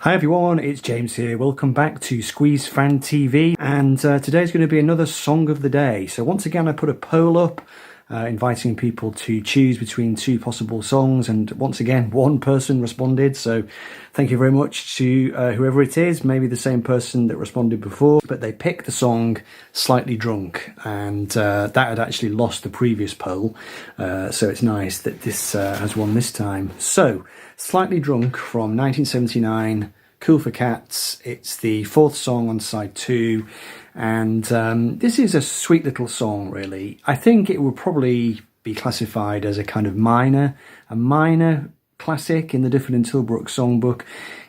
Hi everyone, it's James here. Welcome back to Squeeze Fan TV, and today's going to be another song of the day. So once again I put a poll up inviting people to choose between two possible songs, and once again one person responded, so thank you very much to whoever it is, maybe the same person that responded before, but they picked the song Slightly Drunk, and that had actually lost the previous poll, so it's nice that this has won this time. So Slightly Drunk from 1979, Cool for Cats. It's the fourth song on side 2, and this is a sweet little song, really. I think it would probably be classified as a kind of minor classic in the Difford and Tilbrook songbook.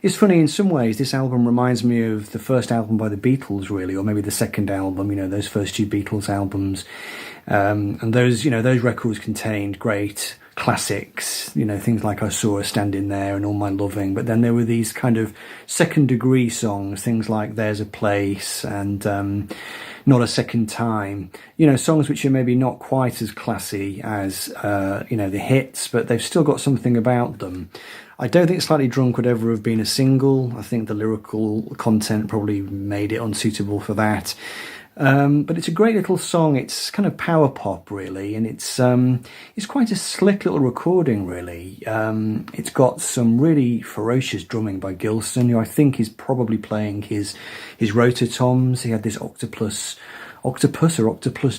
It's funny, in some ways this album reminds me of the first album by the Beatles, really, or maybe the second album, you know, those first two Beatles albums, and those, you know, those records contained great classics, you know, things like I Saw Her Standing There and All My Loving, but then there were these kind of second degree songs, things like There's a Place and Not a Second Time, you know, songs which are maybe not quite as classy as you know, the hits, but they've still got something about them. I don't think Slightly Drunk would ever have been a single. I think the lyrical content probably made it unsuitable for that. But it's a great little song. It's kind of power pop, really, and it's quite a slick little recording, really. It's got some really ferocious drumming by Gilson, who I think is probably playing his rototoms. He had this octopus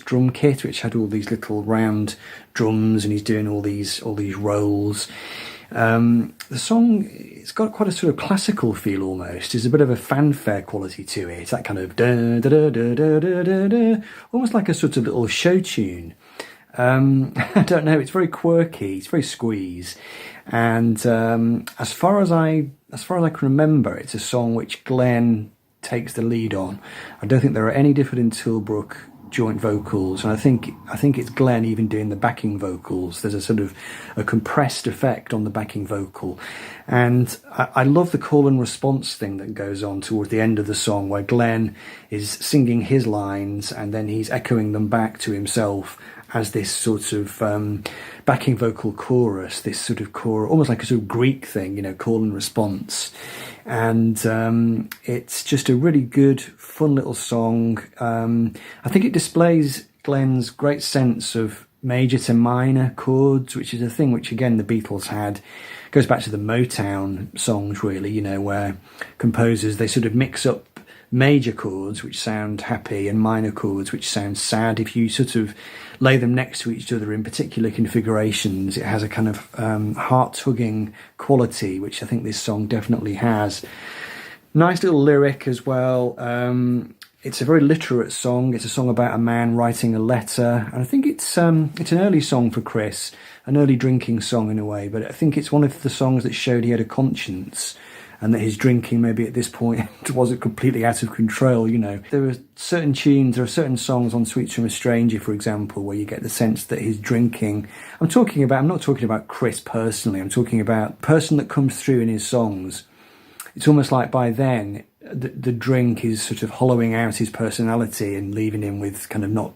drum kit, which had all these little round drums, and he's doing all these rolls. The song, it's got quite a sort of classical feel almost. There's a bit of a fanfare quality to it, that kind of da da da da da da da da, almost like a sort of little show tune. I don't know, it's very quirky, it's very squeeze, and as far as I can remember, it's a song which Glenn takes the lead on. I don't think there are any Difford and Tilbrook joint vocals, and I think it's Glenn even doing the backing vocals. There's a sort of a compressed effect on the backing vocal, and I love the call and response thing that goes on towards the end of the song, where Glenn is singing his lines and then he's echoing them back to himself as this sort of backing vocal chorus, this sort of chorus, almost like a sort of Greek thing, you know, call and response. And it's just a really good, fun little song. I think it displays Glenn's great sense of major to minor chords, which is a thing which, again, the Beatles had. It goes back to the Motown songs, really, you know, where composers, they sort of mix up major chords which sound happy and minor chords which sound sad. If you sort of lay them next to each other in particular configurations, it has a kind of heart-tugging quality, which I think this song definitely has. Nice little lyric as well. It's a very literate song. It's a song about a man writing a letter, and I think it's an early song for Chris, an early drinking song in a way, but I think it's one of the songs that showed he had a conscience, and that his drinking maybe at this point wasn't completely out of control, you know. There are certain tunes, there are certain songs on Sweets from a Stranger, for example, where you get the sense that his drinking... I'm not talking about Chris personally, I'm talking about the person that comes through in his songs. It's almost like by then, the drink is sort of hollowing out his personality and leaving him with kind of not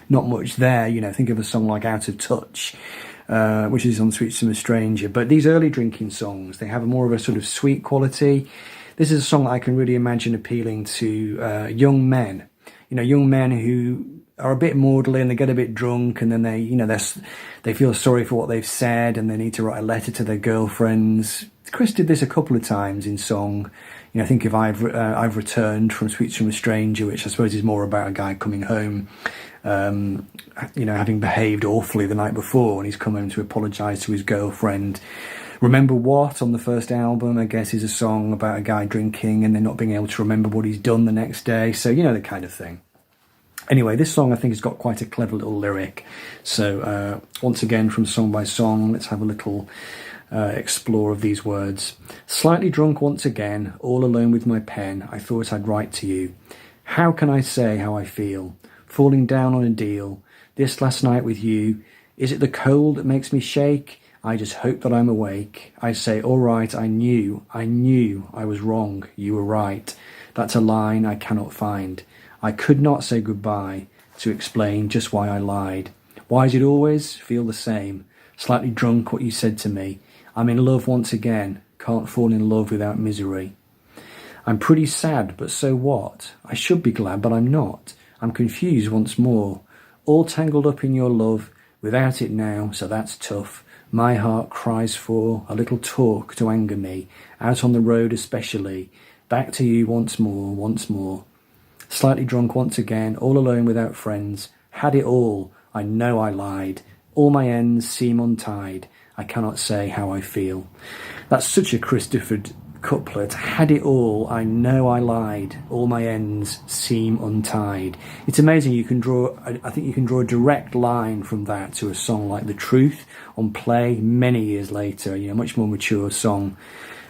much there, you know. Think of a song like Out of Touch, which is on Sweets from a Stranger. But these early drinking songs, they have more of a sort of sweet quality. This is a song that I can really imagine appealing to young men, you know, young men who are a bit maudlin, they get a bit drunk, and then they, you know, they feel sorry for what they've said, and they need to write a letter to their girlfriends. Chris did this a couple of times in song. You know, think of I've Returned from Sweets from a Stranger, which I suppose is more about a guy coming home, you know, having behaved awfully the night before, and he's come home to apologise to his girlfriend. Remember What, on the first album, I guess, is a song about a guy drinking and then not being able to remember what he's done the next day. So, you know, the kind of thing. Anyway, this song I think has got quite a clever little lyric. So once again, from Song by Song, let's have a little explore of these words. Slightly drunk once again, all alone with my pen, I thought I'd write to you. How can I say how I feel? Falling down on a deal. This last night with you. Is it the cold that makes me shake? I just hope that I'm awake. I say, all right, I knew I was wrong, you were right. That's a line I cannot find. I could not say goodbye to explain just why I lied. Why does it always feel the same? Slightly drunk what you said to me. I'm in love once again. Can't fall in love without misery. I'm pretty sad, but so what? I should be glad, but I'm not. I'm confused once more. All tangled up in your love, without it now, so that's tough. My heart cries for a little talk to anger me, out on the road especially. Back to you once more, once more. Slightly drunk once again, all alone without friends. Had it all, I know I lied. All my ends seem untied. I cannot say how I feel. That's such a Chris Difford couplet. Had it all, I know I lied. All my ends seem untied. It's amazing. You can draw, I think you can draw a direct line from that to a song like The Truth on Play many years later, you know, much more mature song.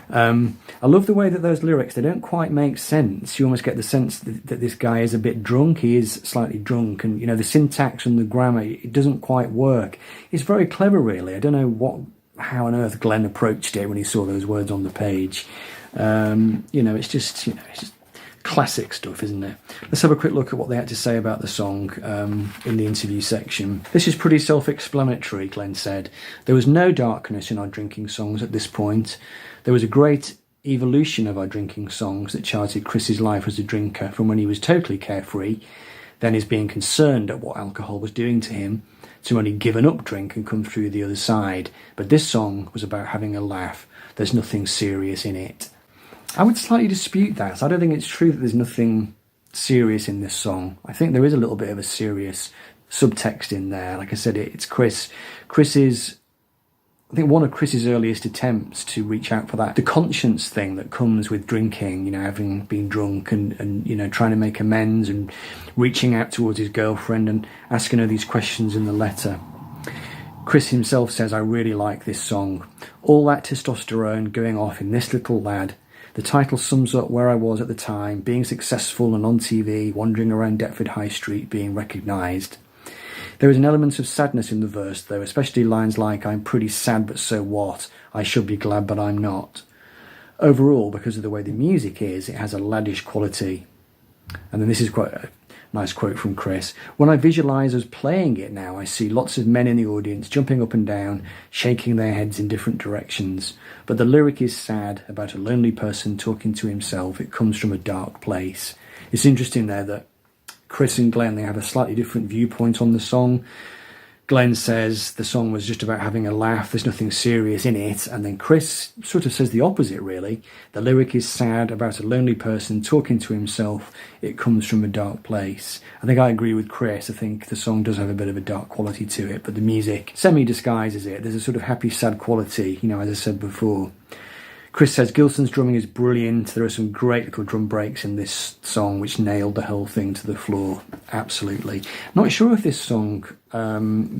I love the way that those lyrics, they don't quite make sense. You almost get the sense that this guy is a bit drunk. He is slightly drunk, and you know, the syntax and the grammar, it doesn't quite work. It's very clever, really. I don't know how on earth Glenn approached it when he saw those words on the page. You know, it's just classic stuff, isn't it? Let's have a quick look at what they had to say about the song in the interview section. This is pretty self-explanatory, Glenn said. There was no darkness in our drinking songs at this point. There was a great evolution of our drinking songs that charted Chris's life as a drinker from when he was totally carefree, then his being concerned at what alcohol was doing to him, to when he'd given up drink and come through the other side. But this song was about having a laugh. There's nothing serious in it. I would slightly dispute that. I don't think it's true that there's nothing serious in this song. I think there is a little bit of a serious subtext in there. Like I said, it's Chris. Chris is, I think, one of Chris's earliest attempts to reach out for that, the conscience thing that comes with drinking, you know, having been drunk and you know, trying to make amends and reaching out towards his girlfriend and asking her these questions in the letter. Chris himself says, I really like this song. All that testosterone going off in this little lad. The title sums up where I was at the time, being successful and on TV, wandering around Deptford High Street, being recognised. There is an element of sadness in the verse, though, especially lines like, I'm pretty sad, but so what? I should be glad, but I'm not. Overall, because of the way the music is, it has a laddish quality. And then this is quite a nice quote from Chris. When I visualise us playing it now, I see lots of men in the audience jumping up and down, shaking their heads in different directions. But the lyric is sad, about a lonely person talking to himself. It comes from a dark place. It's interesting there that Chris and Glenn, they have a slightly different viewpoint on the song. Glenn says the song was just about having a laugh, there's nothing serious in it. And then Chris sort of says the opposite, really. The lyric is sad, about a lonely person talking to himself. It comes from a dark place. I think I agree with Chris. I think the song does have a bit of a dark quality to it, but the music semi-disguises it. There's a sort of happy, sad quality, you know, as I said before. Chris says Gilson's drumming is brilliant. There are some great little drum breaks in this song which nailed the whole thing to the floor. Absolutely. Not sure if this song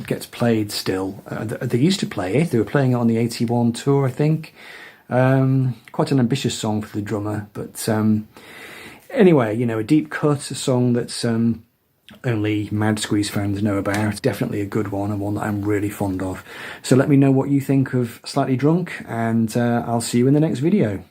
gets played still. They used to play it. They were playing it on the 81 tour, I think. Quite an ambitious song for the drummer. But anyway, you know, a deep cut, a song that's only Mad Squeeze fans know about. Definitely a good one, and one that I'm really fond of. So let me know what you think of Slightly Drunk, and I'll see you in the next video.